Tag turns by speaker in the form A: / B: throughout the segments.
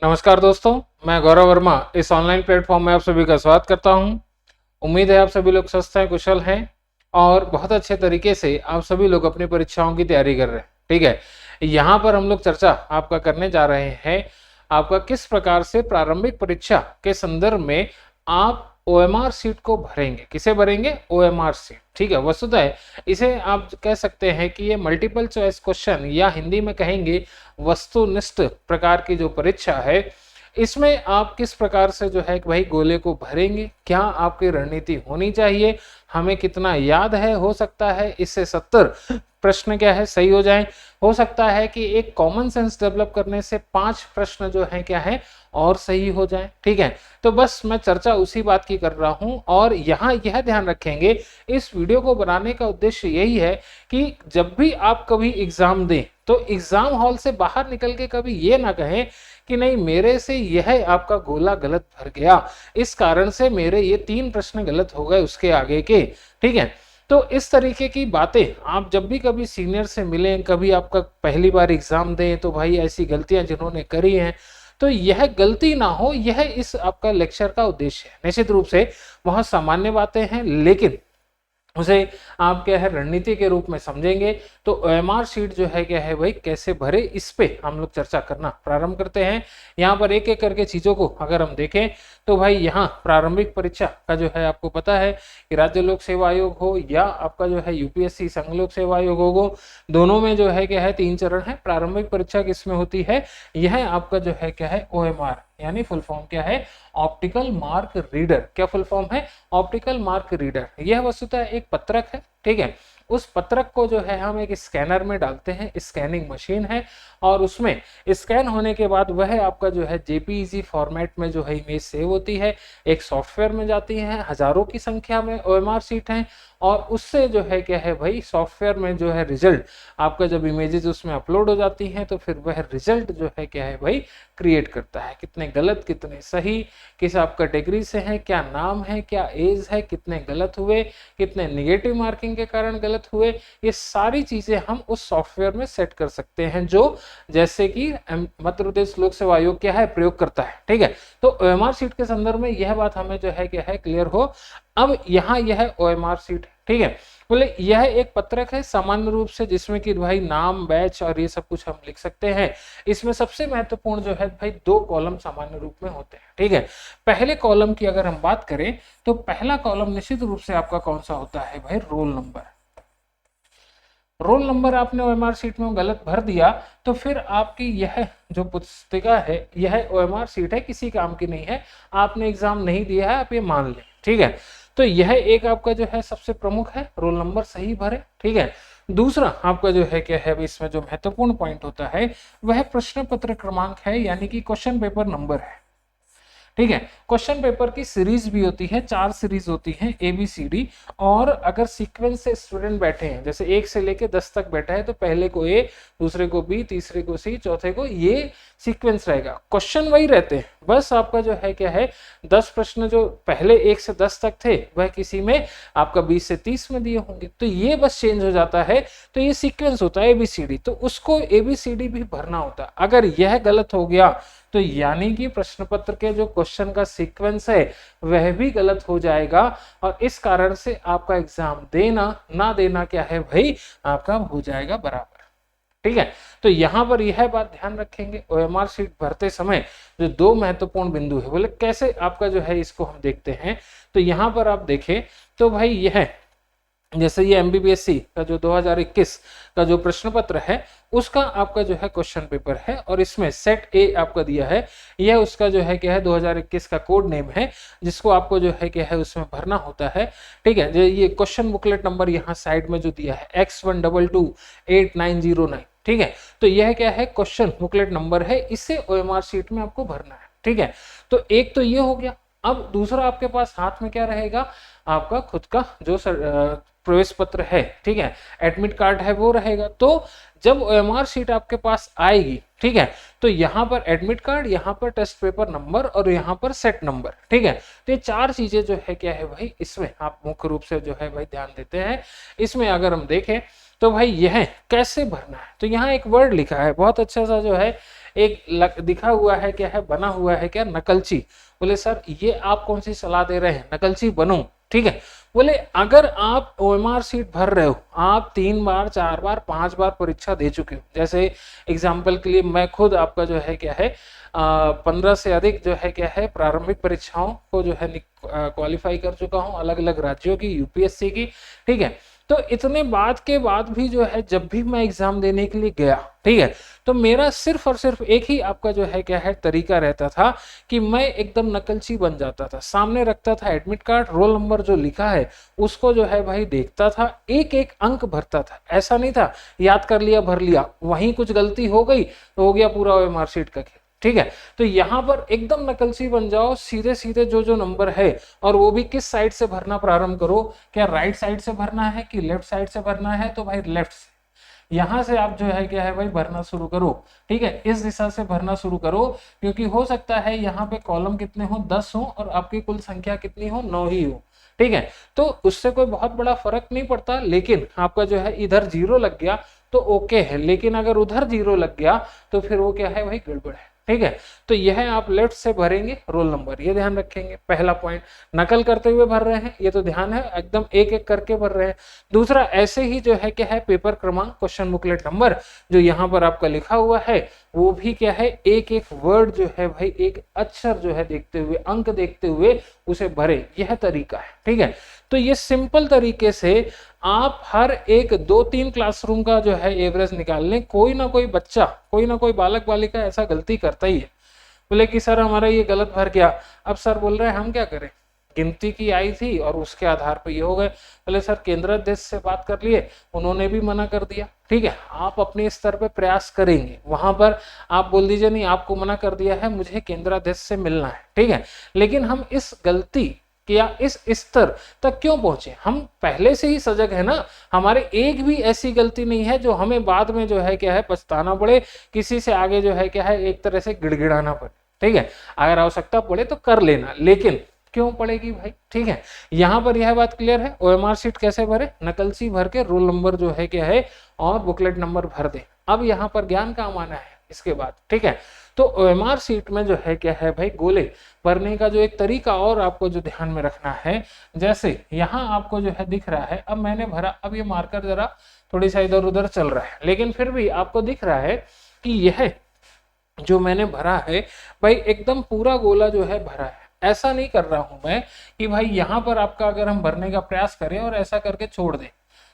A: नमस्कार दोस्तों, मैं गौरव वर्मा इस ऑनलाइन प्लेटफॉर्म में आप सभी का स्वागत करता हूं। उम्मीद है आप सभी लोग स्वस्थ हैं, कुशल हैं और बहुत अच्छे तरीके से आप सभी लोग अपनी परीक्षाओं की तैयारी कर रहे हैं। ठीक है, यहाँ पर हम लोग चर्चा आपका करने जा रहे हैं आपका किस प्रकार से प्रारंभिक परीक्षा के संदर्भ में आप ओएमआर सीट को भरेंगे। किसे भरेंगे? OMR sheet. ठीक है, वस्तुतः इसे आप कह सकते हैं कि ये मल्टीपल चॉइस क्वेश्चन या हिंदी में कहेंगे वस्तुनिष्ठ प्रकार की जो परीक्षा है, इसमें आप किस प्रकार से जो है भाई गोले को भरेंगे, क्या आपकी रणनीति होनी चाहिए, हमें कितना याद है, हो सकता है इससे 70 प्रश्न क्या है सही हो जाएं, हो सकता है कि एक कॉमन सेंस डेवलप करने से 5 प्रश्न जो है क्या है और सही हो जाएं। ठीक है, तो बस मैं चर्चा उसी बात की कर रहा हूं और यहाँ यह ध्यान रखेंगे, इस वीडियो को बनाने का उद्देश्य यही है कि जब भी आप कभी एग्जाम दें तो एग्जाम हॉल से बाहर निकल के कभी ये ना कहें कि नहीं मेरे से यह आपका गोला गलत भर गया, इस कारण से मेरे ये 3 प्रश्न गलत हो गए उसके आगे के। ठीक है, तो इस तरीके की बातें आप जब भी कभी सीनियर से मिलें, कभी आपका पहली बार एग्जाम दें तो भाई ऐसी गलतियां जिन्होंने करी हैं तो यह गलती ना हो, यह इस आपका लेक्चर का उद्देश्य है। निश्चित रूप से बहुत सामान्य बातें हैं लेकिन उसे आप क्या है रणनीति के रूप में समझेंगे। तो ओएमआर शीट जो है क्या है भाई कैसे भरे, इस पे हम लोग चर्चा करना प्रारंभ करते हैं। यहाँ पर एक एक करके चीजों को अगर हम देखें तो भाई यहाँ प्रारंभिक परीक्षा का जो है आपको पता है कि राज्य लोक सेवा आयोग हो या आपका जो है यूपीएससी संघ लोक सेवा आयोग हो, दोनों में जो है क्या है 3 चरण है। प्रारंभिक परीक्षा किसमें होती है? यह आपका जो है क्या है ओएमआर, यानी फुल फॉर्म क्या है? Optical mark reader. क्या फुल फॉर्म है? Optical mark reader. यह वस्तुतः एक पत्रक है। ठीक है, उस पत्रक को जो है हम एक स्कैनर में डालते हैं, स्कैनिंग मशीन है और उसमें स्कैन होने के बाद वह आपका जो है जेपीईजी फॉर्मेट में जो है इमेज सेव होती है, एक सॉफ्टवेयर में जाती है। हजारों की संख्या में ओएमआर सीट हैं और उससे जो है क्या है भाई सॉफ्टवेयर में जो है रिजल्ट आपका जब इमेजेस उसमें अपलोड हो जाती हैं तो फिर वह रिजल्ट जो है क्या है भाई क्रिएट करता है, कितने गलत कितने सही, किस आप कैटेगरी से हैं, क्या नाम है, क्या एज है, कितने गलत हुए, कितने नेगेटिव मार्किंग के कारण गलत हुए, ये सारी चीजें हम उस सॉफ्टवेयर में सेट कर सकते हैं जो जैसे कि मध्य प्रदेश लोक सेवा आयोग क्या है प्रयोग करता है। ठीक है, तो ओएमआर सीट के संदर्भ में यह बात हमें जो है क्या है क्लियर हो। अब यहाँ यह ओएमआर सीट है। ठीक है, बोले यह एक पत्रक है सामान्य रूप से जिसमें कि भाई नाम, बैच और ये सब कुछ हम लिख सकते हैं। इसमें सबसे महत्वपूर्ण जो है भाई 2 कॉलम सामान्य रूप में होते हैं। ठीक है, पहले कॉलम की अगर हम बात करें तो पहला कॉलम निश्चित रूप से आपका कौन सा होता है भाई? Roll number. रोल नंबर आपने ओएमआर सीट में गलत भर दिया तो फिर आपकी यह जो पुस्तिका है यह ओएमआर सीट है, किसी काम की नहीं है, आपने एग्जाम नहीं दिया है, आप ये मान लें। ठीक है, तो यह एक आपका जो है सबसे प्रमुख है, रोल नंबर सही भरे। ठीक है, दूसरा आपका जो है क्या है इसमें जो महत्वपूर्ण पॉइंट होता है वह प्रश्न पत्र क्रमांक है, यानी कि क्वेश्चन पेपर नंबर है। ठीक है, क्वेश्चन पेपर की सीरीज भी होती है, 4 सीरीज होती है ABCD, और अगर सीक्वेंस से स्टूडेंट बैठे हैं जैसे 1 से लेके 10 तक बैठा है तो पहले को A, दूसरे को B, तीसरे को C, चौथे को, ये सीक्वेंस रहेगा। क्वेश्चन वही रहते हैं, बस आपका जो है क्या है 10 प्रश्न जो पहले 1 से 10 तक थे वह किसी में आपका 20 से 30 में दिए होंगे, तो ये बस चेंज हो जाता है। तो ये सीक्वेंस होता है ABCD, तो उसको ABCD भी भरना होता है। अगर यह गलत हो गया तो यानी कि प्रश्न पत्र के जो क्वेश्चन का सीक्वेंस है वह भी गलत हो जाएगा और इस कारण से आपका एग्जाम देना ना देना क्या है भाई आपका हो जाएगा बराबर। ठीक है, तो यहां पर यह बात ध्यान रखेंगे ओएमआर सीट भरते समय जो 2 महत्वपूर्ण बिंदु है, बोले कैसे आपका जो है इसको हम देखते हैं। तो यहां पर आप देखें तो भाई यह जैसे ये MBBSC का जो 2021 का जो प्रश्न पत्र है उसका आपका जो है क्वेश्चन पेपर है और इसमें सेट A आपका दिया है, यह उसका जो है क्या है 2021 का कोड नेम है जिसको आपको जो है क्या है उसमें भरना होता है। ठीक है, जो ये क्वेश्चन बुकलेट नंबर यहाँ साइड में जो दिया है X1228909। ठीक है, तो यह क्या है क्वेश्चन बुकलेट नंबर है, इसे ओएमआर शीट में आपको भरना है। ठीक है, तो एक तो ये हो गया। अब दूसरा आपके पास हाथ में क्या रहेगा? आपका खुद का जो प्रवेश पत्र है, ठीक है, एडमिट कार्ड है वो रहेगा। तो जब ओएमआर शीट आपके पास आएगी, ठीक है, तो यहाँ पर एडमिट कार्ड, यहाँ पर टेस्ट पेपर नंबर और यहाँ पर सेट नंबर। ठीक है, तो ये 4 चीजें जो है क्या है भाई इसमें आप मुख्य रूप से जो है भाई ध्यान देते हैं। इसमें अगर हम देखें तो भाई यह कैसे भरना है, तो यहाँ एक वर्ड लिखा है बहुत अच्छा सा जो है, एक दिखा हुआ है, क्या है, बना हुआ है क्या, नकलची। बोले सर ये आप कौन सी सलाह दे रहे हैं, नकलची बनो, ठीक है। बोले अगर आप ओएमआर सीट भर रहे हो, आप 3 बार 4 बार 5 बार परीक्षा दे चुके हो, जैसे एग्जाम्पल के लिए मैं खुद आपका जो है क्या है 15 से अधिक जो है क्या है प्रारंभिक परीक्षाओं को जो है क्वालिफाई कर चुका हूं, अलग अलग राज्यों की, यूपीएससी की, ठीक है। तो इतने बात के बाद भी जो है जब भी मैं एग्जाम देने के लिए गया, ठीक है, तो मेरा सिर्फ और सिर्फ एक ही आपका जो है क्या है तरीका रहता था कि मैं एकदम नकलची बन जाता था, सामने रखता था एडमिट कार्ड, रोल नंबर जो लिखा है उसको जो है भाई देखता था, एक एक अंक भरता था। ऐसा नहीं था याद कर लिया भर लिया, वहीं कुछ गलती हो गई तो हो गया पूरा मार्कशीट का खेल, ठीक है। तो यहाँ पर एकदम नकलची बन जाओ, सीधे सीधे जो जो नंबर है, और वो भी किस साइड से भरना प्रारंभ करो, क्या राइट साइड से भरना है कि लेफ्ट साइड से भरना है, तो भाई लेफ्ट से, यहां से आप जो है क्या है भाई भरना शुरू करो, ठीक है, इस दिशा से भरना शुरू करो, क्योंकि हो सकता है यहाँ पे कॉलम कितने हो, 10 हो, और आपकी कुल संख्या कितनी हो, 9 ही हो, ठीक है। तो उससे कोई बहुत बड़ा फर्क नहीं पड़ता, लेकिन आपका जो है इधर 0 लग गया तो ओके है, लेकिन अगर उधर 0 लग गया तो फिर वो क्या है भाई गड़बड़ है, ठीक है। तो यह आप लेफ्ट से भरेंगे रोल नंबर, ये ध्यान रखेंगे। पहला पॉइंट, नकल करते हुए भर रहे हैं, ये तो ध्यान है, एकदम एक एक करके भर रहे हैं। दूसरा, ऐसे ही जो है क्या है पेपर क्रमांक, क्वेश्चन बुकलेट नंबर जो यहाँ पर आपका लिखा हुआ है, वो भी क्या है एक एक वर्ड जो है भाई, एक अक्षर जो है देखते हुए, अंक देखते हुए उसे भरे, यह तरीका है, ठीक है। तो ये सिंपल तरीके से आप हर एक 2-3 क्लासरूम का जो है एवरेज निकाल लें, कोई ना कोई बच्चा, कोई ना कोई बालक बालिका ऐसा गलती करता ही है। बोले कि सर हमारा ये गलत भर गया, अब सर बोल रहे हैं हम क्या करें, गिनती की आई थी और उसके आधार पर ये हो गए। बोले सर केंद्राध्यक्ष से बात कर लिए, उन्होंने भी मना कर दिया, ठीक है। आप अपने स्तर पे प्रयास करेंगे, वहां पर आप बोल दीजिए नहीं आपको मना कर दिया है, मुझे केंद्राध्यक्ष से मिलना है, ठीक है। लेकिन हम इस गलती या इस स्तर तक क्यों पहुंचे, हम पहले से ही सजग है ना, हमारे एक भी ऐसी गलती नहीं है जो हमें बाद में जो है क्या है पछताना पड़े, किसी से आगे जो है क्या है एक तरह से गिड़गिड़ाना पड़े, ठीक है। अगर आवश्यकता पड़े तो कर लेना, लेकिन क्यों पड़ेगी भाई, ठीक है। यहाँ पर यह बात क्लियर है। ओएमआर सीट कैसे भरे, नकलची भर के रोल नंबर जो है क्या है और बुकलेट नंबर भर दे। अब यहाँ पर ज्ञान काम आना है इसके बाद, ठीक है। तो ओएमआर सीट में जो है क्या है भाई गोले भरने का जो एक तरीका और आपको जो ध्यान में रखना है, जैसे यहाँ आपको जो है दिख रहा है, अब मैंने भरा, अब ये मार्कर जरा थोड़ी सा इधर उधर चल रहा है, लेकिन फिर भी आपको दिख रहा है कि यह जो मैंने भरा है भाई एकदम पूरा गोला जो है भरा है। ऐसा नहीं कर रहा हूं मैं कि भाई यहाँ पर आपका अगर हम भरने का प्रयास करें और ऐसा करके छोड़ दें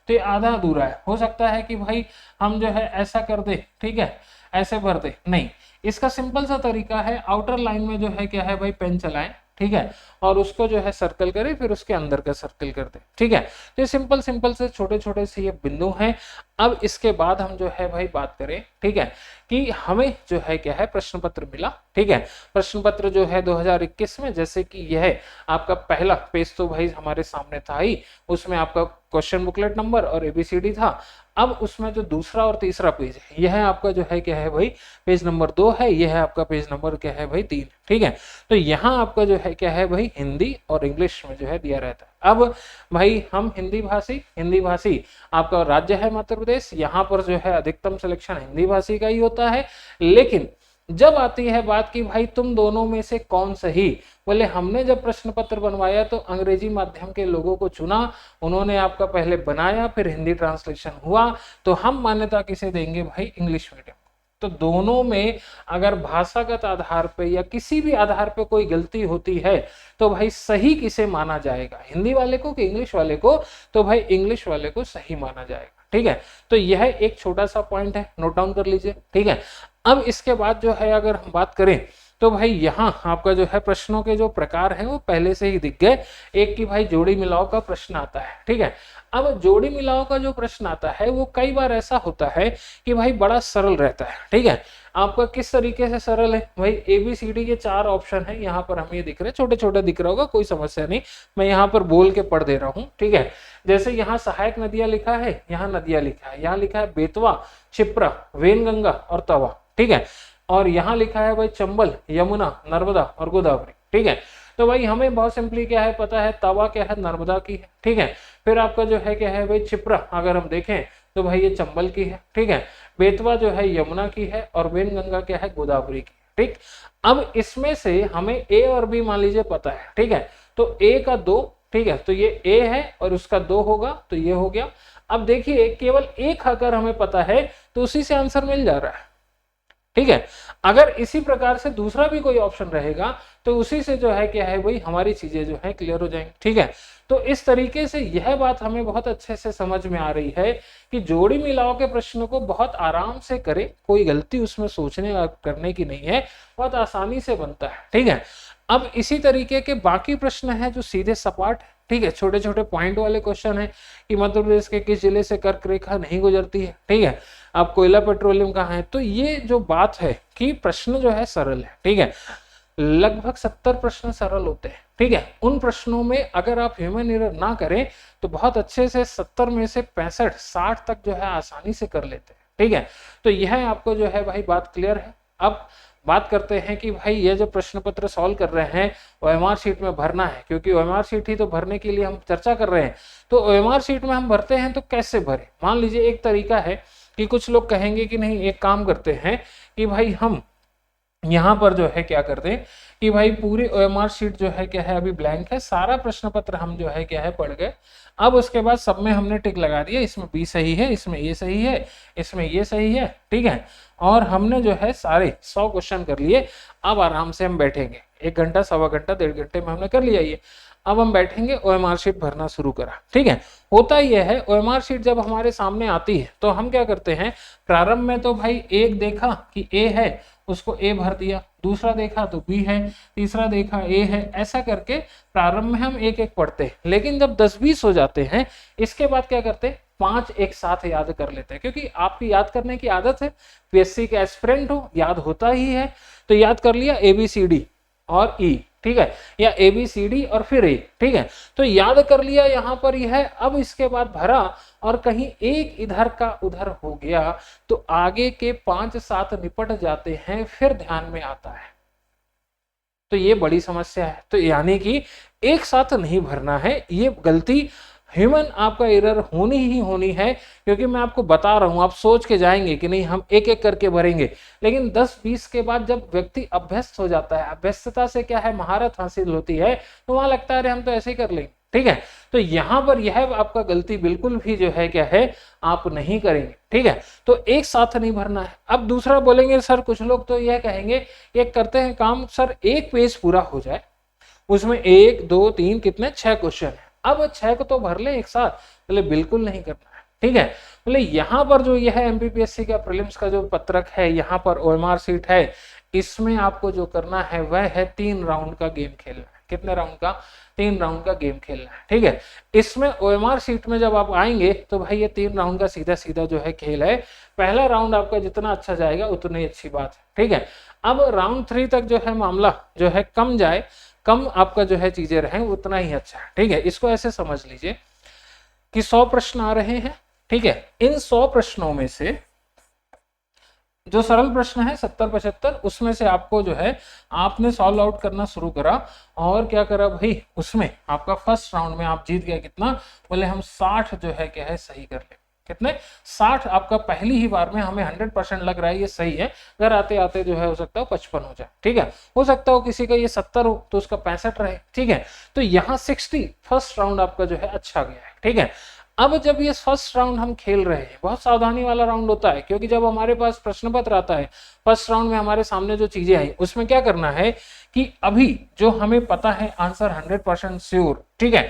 A: तो ये आधा अधूरा है। हो सकता है कि भाई हम जो है ऐसा कर दे, ठीक है, ऐसे भर दे, नहीं, इसका सिंपल सा तरीका है, आउटर लाइन में जो है क्या है भाई पेन चलाएं, ठीक है, और उसको जो है सर्कल करें, फिर उसके अंदर का सर्कल कर दे, ठीक है। तो ये सिंपल सिंपल से छोटे छोटे से ये बिंदु हैं। अब इसके बाद हम जो है भाई बात करें, ठीक है, कि हमें जो है क्या है प्रश्न पत्र मिला, ठीक है। प्रश्न पत्र जो है 2021 में, जैसे कि यह आपका पहला पेज तो भाई हमारे सामने था ही, उसमें आपका क्वेश्चन बुकलेट नंबर और एबीसीडी था। अब उसमें जो दूसरा और तीसरा पेज है, यह आपका जो है क्या है भाई पेज नंबर 2 है, यह है आपका पेज नंबर क्या है भाई 3, ठीक है। तो यहाँ आपका जो है क्या है भाई हिंदी और इंग्लिश में जो है दिया रहता है। अब भाई हम हिंदी भाषी आपका राज्य है मध्य प्रदेश, यहाँ पर जो है अधिकतम सिलेक्शन हिंदी भाषी का ही होता है। लेकिन जब आती है बात की भाई तुम दोनों में से कौन सही, बोले हमने जब प्रश्न पत्र बनवाया तो अंग्रेजी माध्यम के लोगों को चुना, उन्होंने आपका पहले बनाया, फिर हिंदी ट्रांसलेशन हुआ, तो हम मान्यता किसे देंगे भाई इंग्लिश मीडियम। तो दोनों में अगर भाषागत आधार पे या किसी भी आधार पे कोई गलती होती है तो भाई सही किसे माना जाएगा, हिंदी वाले को कि इंग्लिश वाले को, तो भाई इंग्लिश वाले को सही माना जाएगा, ठीक है। तो यह एक छोटा सा पॉइंट है, नोट डाउन कर लीजिए, ठीक है। अब इसके बाद जो है अगर हम बात करें तो भाई यहाँ आपका जो है प्रश्नों के जो प्रकार हैं वो पहले से ही दिख गए। एक की भाई जोड़ी मिलाओ का प्रश्न आता है, ठीक है। अब जोड़ी मिलाओ का जो प्रश्न आता है वो कई बार ऐसा होता है कि भाई बड़ा सरल रहता है, ठीक है। आपका किस तरीके से सरल है भाई, ABCD के 4 ऑप्शन है, यहाँ पर हमें दिख रहे हैं, छोटे छोटे दिख रहा होगा, कोई समस्या नहीं, मैं यहाँ पर बोल के पढ़ दे रहा हूँ, ठीक है। जैसे यहाँ सहायक नदियां लिखा है, यहाँ नदियां लिखा है, यहाँ लिखा है बेतवा, क्षिप्रा, वेनगंगा और तवा, ठीक है। और यहाँ लिखा है भाई चंबल, यमुना, नर्मदा और गोदावरी, ठीक है। तो भाई हमें बहुत सिंपली क्या है पता है, तवा क्या है नर्मदा की है, ठीक है। फिर आपका जो है क्या है भाई क्षिप्रा, अगर हम देखें तो भाई ये चंबल की है, ठीक है। बेतवा जो है यमुना की है, और वेनगंगा क्या है, गोदावरी की, ठीक। अब इसमें से हमें ए और बी मान लीजिए पता है, ठीक है। तो ए का 2, ठीक है, तो ये ए है और उसका 2 होगा, तो ये हो गया। अब देखिए केवल एक अगर हमें पता है तो उसी से आंसर मिल जा रहा है, ठीक है। अगर इसी प्रकार से दूसरा भी कोई ऑप्शन रहेगा तो उसी से जो है क्या है वही हमारी चीजें जो है क्लियर हो जाएंगी, ठीक है। तो इस तरीके से यह बात हमें बहुत अच्छे से समझ में आ रही है कि जोड़ी मिलाओ के प्रश्न को बहुत आराम से करें, कोई गलती उसमें सोचने और करने की नहीं है, बहुत आसानी से बनता है, ठीक है। अब इसी तरीके के बाकी प्रश्न है जो सीधे सपाट, ठीक है, छोटे छोटे पॉइंट वाले क्वेश्चन है कि मध्य प्रदेश के किस जिले से कर्क रेखा नहीं गुजरती है, ठीक है। अब कोयला पेट्रोलियम कहाँ है, तो ये जो बात है कि प्रश्न जो है सरल है, ठीक है। लगभग 70 प्रश्न सरल होते हैं, ठीक है। उन प्रश्नों में अगर आप ह्यूमन एरर ना करें तो बहुत अच्छे से 70 में से 65 60 तक जो है आसानी से कर लेते हैं, ठीक है। तो यह आपको जो है भाई बात क्लियर है। अब बात करते हैं कि भाई ये जो प्रश्न पत्र सॉल्व कर रहे हैं ओएमआर शीट में भरना है, क्योंकि ओएमआर शीट ही तो भरने के लिए हम चर्चा कर रहे हैं। तो ओएमआर शीट में हम भरते हैं तो कैसे भरें, मान लीजिए एक तरीका है कि कुछ लोग कहेंगे कि नहीं एक काम करते हैं कि भाई हम यहाँ पर जो है क्या करते हैं कि भाई पूरी ओएमआर शीट जो है क्या है अभी ब्लैंक है, सारा प्रश्न पत्र हम जो है क्या है पढ़ गए। अब उसके बाद सब में हमने टिक लगा दिया, इसमें बी सही है, इसमें ये सही है, इसमें ये सही है, ठीक है। और हमने जो है सारे 100 क्वेश्चन कर लिए। अब आराम से हम बैठेंगे, 1 घंटा, सवा घंटा, 1.5 घंटे में हमने कर लिया ये। अब हम बैठेंगे, ओएमआर शीट भरना शुरू करा, ठीक है। होता यह है ओएमआर शीट जब हमारे सामने आती है तो हम क्या करते हैं, प्रारंभ में तो भाई एक देखा कि ए है, उसको ए भर दिया, दूसरा देखा तो बी है, तीसरा देखा ए है, ऐसा करके प्रारंभ में हम एक एक पढ़ते हैं। लेकिन जब 10-20 हो जाते हैं इसके बाद क्या करते हैं, 5 एक साथ याद कर लेते हैं, क्योंकि आपकी याद करने की आदत है, पीएससी के एस्पिरेंट हो, याद होता ही है। तो याद कर लिया ABCD और ई, ठीक है, या ABCD और फिर ए, ठीक है। तो याद कर लिया यहाँ पर यह है। अब इसके बाद भरा और कहीं एक इधर का उधर हो गया तो आगे के 5-7 निपट जाते हैं, फिर ध्यान में आता है। तो ये बड़ी समस्या है। तो यानी कि एक साथ नहीं भरना है, ये गलती ह्यूमन आपका एरर होनी ही होनी है, क्योंकि मैं आपको बता रहा हूं, आप सोच के जाएंगे कि नहीं हम एक एक करके भरेंगे, लेकिन 10-20 के बाद जब व्यक्ति अभ्यस्त हो जाता है, अभ्यस्तता से क्या है महारत हासिल होती है, तो वहां लगता है अरे हम तो ऐसे ही कर लेंगे, ठीक है। तो यहां पर यह आपका गलती बिल्कुल भी जो है क्या है आप नहीं करेंगे, ठीक है। तो एक साथ नहीं भरना है। अब दूसरा बोलेंगे सर, कुछ लोग तो यह कहेंगे एक करते हैं काम सर, एक पेज पूरा हो जाए, उसमें 1 2 3 कितने 6 क्वेश्चन है, अब 6 को तो भर ले एक साथ। बोले बिल्कुल नहीं करना है, ठीक है। बोले यहाँ पर जो यह एमपीपीएससी का प्रीलिम्स का जो पत्रक है, यहाँ पर ओएमआर शीट है, इसमें आपको जो करना है वह है 3 राउंड का गेम खेलना है। कितने राउंड का, 3 राउंड का गेम खेलना है, ठीक है। इसमें ओएमआर शीट में जब आप आएंगे तो भाई ये 3 राउंड का सीधा सीधा जो है खेल है। पहला राउंड आपका जितना अच्छा जाएगा उतनी अच्छी बात है, ठीक है। अब राउंड 3 तक जो है मामला जो है कम जाए, कम आपका जो है चीजें रहें, उतना ही अच्छा है, ठीक है। इसको ऐसे समझ लीजिए कि 100 प्रश्न आ रहे हैं, ठीक है। इन 100 प्रश्नों में से जो सरल प्रश्न है 70-75, उसमें से आपको जो है आपने सॉल्व आउट करना शुरू करा और क्या करा भाई, उसमें आपका फर्स्ट राउंड में आप जीत गए कितना, बोले हम 60 जो है क्या है सही कर ले। कितने, 60 आपका पहली ही बार में। हमें 100% लग रहा है ये सही है, घर आते आते जो है हो सकता है 55 हो जाए, ठीक है। हो सकता हो किसी का ये 70 हो तो उसका 65 रहे, ठीक है। तो यहाँ 60 फर्स्ट राउंड आपका जो है अच्छा गया है, ठीक है। अब जब ये फर्स्ट राउंड हम खेल रहे हैं, बहुत सावधानी वाला राउंड होता है, क्योंकि जब हमारे पास प्रश्न पत्र आता है फर्स्ट राउंड में हमारे सामने जो चीजें आई, उसमें क्या करना है कि अभी जो हमें पता है आंसर 100% श्योर, ठीक है।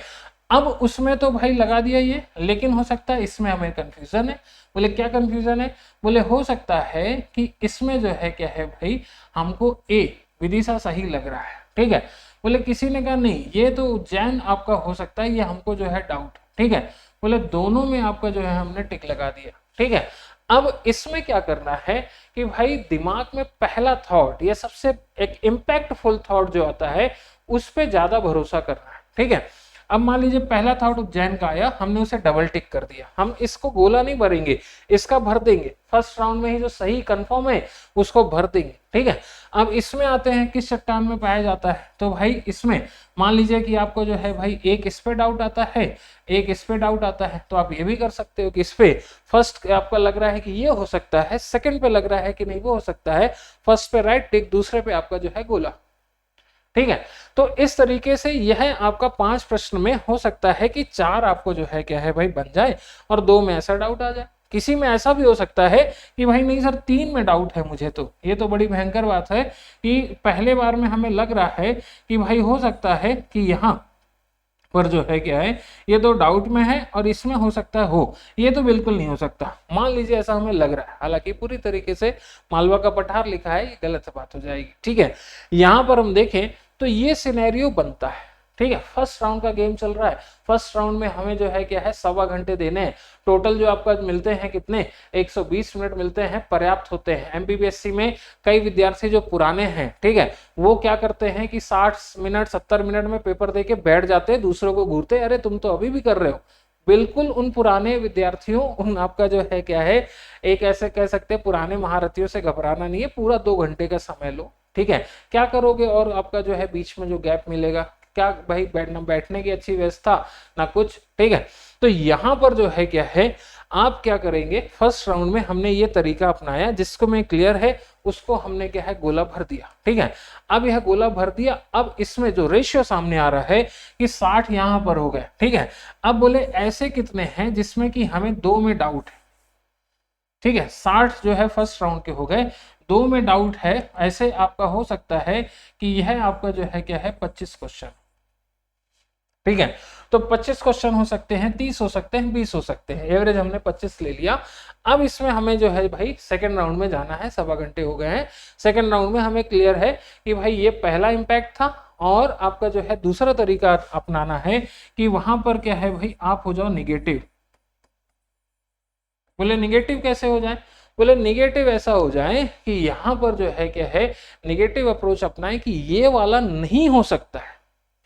A: अब उसमें तो भाई लगा दिया ये, लेकिन हो सकता है इसमें हमें कंफ्यूजन है। बोले क्या कंफ्यूजन है, बोले हो सकता है कि इसमें जो है क्या है भाई हमको ए विदिशा सही लग रहा है, ठीक है। बोले किसी ने कहा नहीं ये तो उज्जैन आपका हो सकता है, ये हमको जो है डाउट, ठीक है। बोले दोनों में आपका जो है हमने टिक लगा दिया, ठीक है। अब इसमें क्या करना है कि भाई दिमाग में पहला थॉट, ये सबसे एक इम्पैक्टफुल थॉट जो आता है उस पर ज्यादा भरोसा करना है, ठीक है। अब मान लीजिए पहला थॉट उज्जैन का आया, हमने उसे डबल टिक कर दिया, हम इसको गोला नहीं भरेंगे, इसका भर देंगे, फर्स्ट राउंड में ही जो सही कंफर्म है उसको भर देंगे, ठीक है। अब इसमें आते हैं किस चट्टान में पाया जाता है, तो भाई इसमें मान लीजिए कि आपको जो है भाई एक इस पे डाउट आता है, एक इस पे डाउट आता है, तो आप ये भी कर सकते हो कि इस पे फर्स्ट आपका लग रहा है कि ये हो सकता है, सेकंड पे लग रहा है कि नहीं वो हो सकता है, फर्स्ट पे राइट टिक, दूसरे पे आपका जो है गोला, ठीक है। तो इस तरीके से यह आपका 5 प्रश्न में हो सकता है कि 4 आपको जो है क्या है भाई बन जाए और 2 में ऐसा डाउट आ जाए। किसी में ऐसा भी हो सकता है कि भाई नहीं सर 3 में डाउट है मुझे, तो ये तो बड़ी भयंकर बात है कि पहले बार में हमें लग रहा है कि भाई हो सकता है कि यहाँ पर जो है क्या है ये तो डाउट में है और इसमें हो सकता है हो, ये तो बिल्कुल नहीं हो सकता। मान लीजिए ऐसा हमें लग रहा है, हालांकि पूरी तरीके से मालवा का पठार लिखा है, ये गलत बात हो जाएगी, ठीक है। यहाँ पर हम देखें तो ये सिनेरियो बनता है, ठीक है। फर्स्ट राउंड का गेम चल रहा है, फर्स्ट राउंड में हमें जो है क्या है 1.25 घंटे देने हैं, टोटल जो आपका मिलते हैं कितने 120 मिनट मिलते हैं, पर्याप्त होते हैं। एमपीपीएससी में कई विद्यार्थी जो पुराने हैं, ठीक है, वो क्या करते हैं कि 60 मिनट 70 मिनट में पेपर देके बैठ जाते हैं, दूसरों को घूरते, अरे तुम तो अभी भी कर रहे हो। बिल्कुल उन पुराने विद्यार्थियों, उन आपका जो है क्या है एक ऐसे कह सकते हैं पुराने महारथियों से घबराना नहीं है, पूरा 2 घंटे का समय लो, ठीक है। क्या करोगे और आपका जो है बीच में जो गैप मिलेगा, क्या भाई बैठने की अच्छी व्यवस्था ना कुछ, ठीक है। तो यहाँ पर जो है क्या है आप क्या करेंगे, फर्स्ट राउंड में हमने ये तरीका अपनाया, जिसको में क्लियर है उसको हमने क्या है गोला भर दिया, ठीक है। अब यह गोला भर दिया, अब इसमें जो रेशियो सामने आ रहा है कि 60 यहाँ पर हो गए, ठीक है। अब बोले ऐसे कितने हैं जिसमें कि हमें 2 में डाउट है, ठीक है। 60 जो है फर्स्ट राउंड के हो गए, 2 में डाउट है, ऐसे आपका हो सकता है कि यह आपका जो है क्या है 25 क्वेश्चन, ठीक है। तो 25 क्वेश्चन हो सकते हैं, 30 हो सकते हैं, 20 हो सकते हैं, एवरेज हमने 25 ले लिया। अब इसमें हमें जो है भाई सेकंड राउंड में जाना है, 1.25 घंटे हो गए हैं, सेकंड राउंड में हमें क्लियर है कि भाई ये पहला इंपैक्ट था, और आपका जो है दूसरा तरीका अपनाना है कि वहां पर क्या है भाई आप हो जाओ निगेटिव। बोले निगेटिव कैसे हो जाए, बोले निगेटिव ऐसा हो जाए कि यहाँ पर जो है क्या है निगेटिव अप्रोच अपनाएं कि ये वाला नहीं हो सकता है,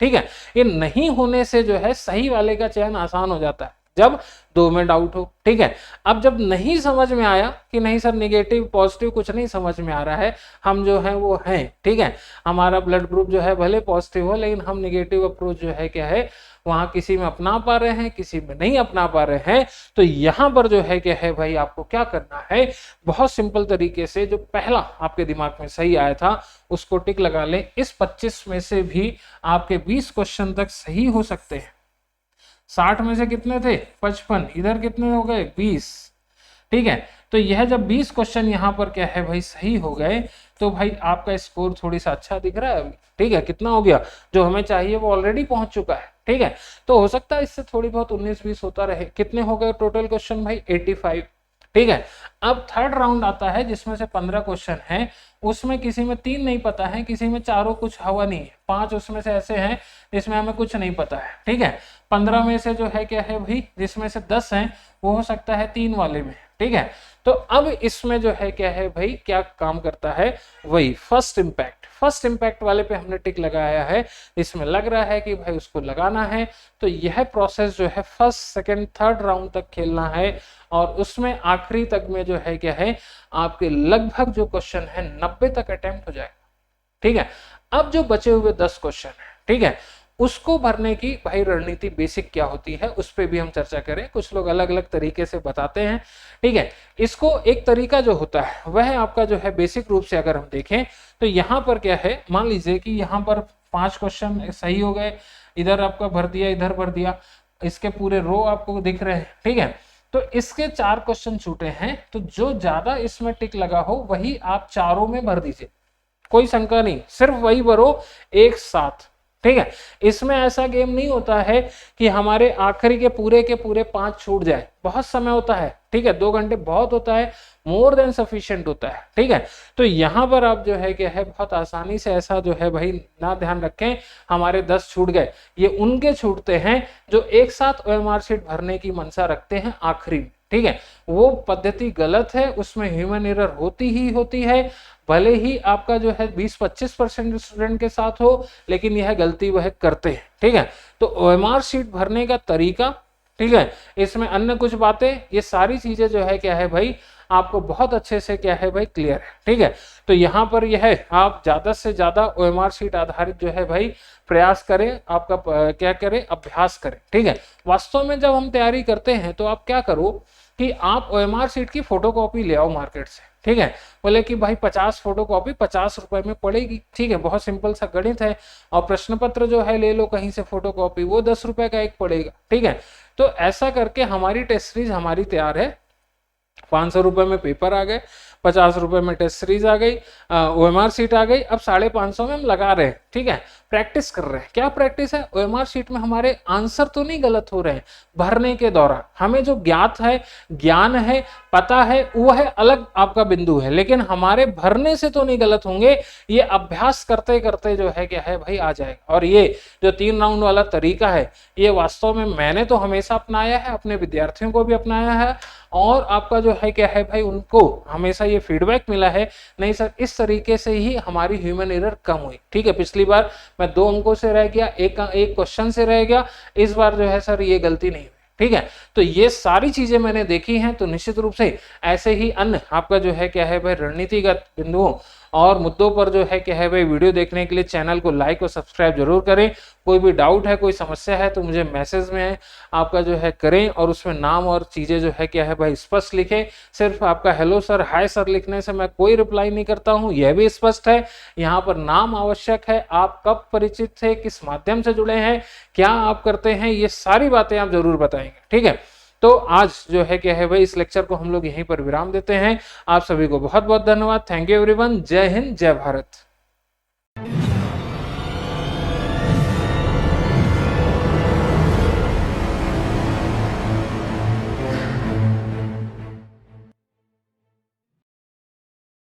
A: ठीक है। ये नहीं होने से जो है सही वाले का चयन आसान हो जाता है जब 2 में डाउट हो, ठीक है। अब जब नहीं समझ में आया कि नहीं सर निगेटिव पॉजिटिव कुछ नहीं समझ में आ रहा है, हम जो है वो हैं, ठीक है, हमारा ब्लड ग्रुप जो है भले पॉजिटिव हो लेकिन हम निगेटिव अप्रोच जो है क्या है वहां किसी में अपना पा रहे हैं, किसी में नहीं अपना पा रहे हैं, तो यहां पर जो है क्या है भाई आपको क्या करना है, बहुत सिंपल तरीके से जो पहला आपके दिमाग में सही आया था उसको टिक लगा लें। इस 25 में से भी आपके 20 क्वेश्चन तक सही हो सकते हैं। 60 में से कितने थे 55, इधर कितने हो गए 20, ठीक है। तो यह जब 20 क्वेश्चन यहाँ पर क्या है भाई सही हो गए, तो भाई आपका स्कोर थोड़ी सा अच्छा दिख रहा है अभी, ठीक है। कितना हो गया, जो हमें चाहिए वो ऑलरेडी पहुंच चुका है, ठीक है। तो हो सकता है इससे थोड़ी बहुत 19-20 होता रहे। कितने हो गए टोटल क्वेश्चन भाई 85, ठीक है। अब थर्ड राउंड आता है जिसमें से 15 क्वेश्चन हैं, उसमें किसी में 3 नहीं पता है, किसी में चारों कुछ हवा नहीं है, 5 उसमें से ऐसे हैं जिसमें हमें कुछ नहीं पता है, ठीक है। 15 में से जो है क्या है भाई जिसमें से 10 हैं वो हो सकता है 3 वाले में, ठीक है। तो अब इसमें जो है क्या है भाई क्या काम करता है, वही फर्स्ट इंपैक्ट वाले पे हमने टिक लगाया है, इसमें लग रहा है कि भाई उसको लगाना है। तो यह प्रोसेस जो है फर्स्ट सेकंड थर्ड राउंड तक खेलना है, और उसमें आखिरी तक में जो है क्या है आपके लगभग जो क्वेश्चन है 90 तक अटेम्प्ट हो जाएगा, ठीक है। अब जो बचे हुए 10 क्वेश्चन है, ठीक है, उसको भरने की भाई रणनीति बेसिक क्या होती है उस पर भी हम चर्चा करें। कुछ लोग अलग अलग तरीके से बताते हैं, ठीक है। इसको एक तरीका जो होता है वह आपका जो है बेसिक रूप से अगर हम देखें तो यहाँ पर क्या है, मान लीजिए कि यहाँ पर 5 क्वेश्चन सही हो गए, इधर आपका भर दिया, इधर भर दिया, इसके पूरे रो आपको दिख रहे हैं, ठीक है। तो इसके 4 क्वेश्चन छूटे हैं, तो जो ज्यादा इसमें टिक लगा हो वही आप चारों में भर दीजिए, कोई शंका नहीं, सिर्फ वही भरो एक साथ, ठीक है। इसमें ऐसा गेम नहीं होता है कि हमारे आखिरी के पूरे 5 छूट जाए, बहुत समय होता है, ठीक है, 2 घंटे बहुत होता है, मोर देन सफिशिएंट होता है, ठीक है। तो यहाँ पर आप जो है क्या है बहुत आसानी से ऐसा जो है भाई ना ध्यान रखें हमारे 10 छूट गए, ये उनके छूटते हैं जो एक साथ ओएमआर शीट भरने की मनसा रखते हैं आखिरी में, ठीक है, वो पद्धति गलत है, उसमें ह्यूमन एरर होती ही होती है, भले ही आपका जो है 20-25% स्टूडेंट के साथ हो, लेकिन यह गलती वह करते हैं। ठीक है, तो ओएमआर शीट भरने का तरीका, ठीक है, इसमें अन्य कुछ बातें, ये सारी चीजें जो है क्या है भाई आपको बहुत अच्छे से क्या है भाई क्लियर है। ठीक है, तो यहाँ पर यह है आप ज्यादा से ज्यादा ओएमआर शीट आधारित जो है भाई प्रयास करें, आपका क्या करें, अभ्यास करें। ठीक है, वास्तव में जब हम तैयारी करते हैं तो आप क्या करो कि आप ओएमआर शीट की फोटोकॉपी ले आओ मार्केट से। ठीक है, बोले कि भाई 50 फोटोकॉपी 50 रुपए में पड़ेगी। ठीक है, बहुत सिंपल सा गणित है। और प्रश्न पत्र जो है ले लो कहीं से फोटोकॉपी, वो 10 रुपए का एक पड़ेगा। ठीक है, तो ऐसा करके हमारी टेस्ट सीरीज हमारी तैयार है। 500 रुपए में पेपर आ गए, 50 रुपए में टेस्ट सीरीज आ गई, ओएमआर शीट आ गई, अब 550 में हम लगा रहे हैं। ठीक है, प्रैक्टिस कर रहे हैं। क्या प्रैक्टिस है? ओएमआर शीट में हमारे आंसर तो नहीं गलत हो रहे हैं, भरने के दौरान हमें जो ज्ञात है, ज्ञान है, पता है, वो है अलग आपका बिंदु है, लेकिन हमारे भरने से तो नहीं गलत होंगे। ये अभ्यास करते करते जो है क्या है भाई आ जाएगा। और ये जो 3 राउंड वाला तरीका है, ये वास्तव में मैंने तो हमेशा अपनाया है, अपने विद्यार्थियों को भी अपनाया है, और आपका जो है क्या है भाई उनको हमेशा ये फीडबैक मिला है, नहीं सर इस तरीके से ही हमारी ह्यूमन एरर कम हुई। ठीक है, पिछली बार मैं 2 अंकों से रह गया, एक क्वेश्चन से रह गया, इस बार जो है सर ये गलती नहीं हुई। ठीक है, तो ये सारी चीजें मैंने देखी हैं। तो निश्चित रूप से ऐसे ही अन्य आपका जो है क्या है भाई रणनीतिगत बिंदुओं और मुद्दों पर जो है क्या है भाई वीडियो देखने के लिए चैनल को लाइक और सब्सक्राइब जरूर करें। कोई भी डाउट है, कोई समस्या है तो मुझे मैसेज में आपका जो है करें, और उसमें नाम और चीजें जो है क्या है भाई स्पष्ट लिखें। सिर्फ आपका हेलो सर, हाय सर लिखने से मैं कोई रिप्लाई नहीं करता हूं, यह भी स्पष्ट है। यहाँ पर नाम आवश्यक है, आप कब परिचित थे, किस माध्यम से जुड़े हैं, क्या आप करते हैं, ये सारी बातें आप जरूर बताएंगे। ठीक है, तो आज जो है क्या है भाई इस लेक्चर को हम लोग यहीं पर विराम देते हैं। आप सभी को बहुत बहुत धन्यवाद। Thank you everyone. जय हिंद, जय भारत।